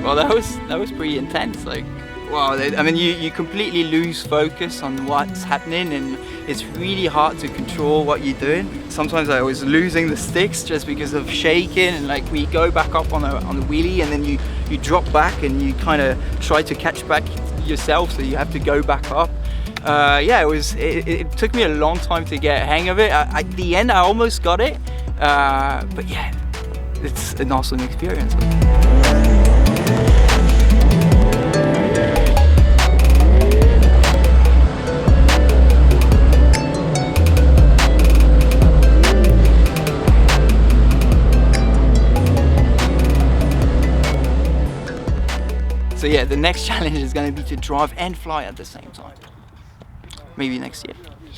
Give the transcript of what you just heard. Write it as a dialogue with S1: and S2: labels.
S1: Well, that was pretty intense. Like, wow, I mean, you completely lose focus on what's happening, and it's really hard to control what you're doing. Sometimes I was losing the sticks just because of shaking, and like we go back up on a wheelie, and then you drop back and you kind of try to catch back yourself, so you have to go back up. Yeah, it took me a long time to get a hang of it. At the end, I almost got it, but yeah, it's an awesome experience. So yeah, the next challenge is going to be to drive and fly at the same time. Maybe next year.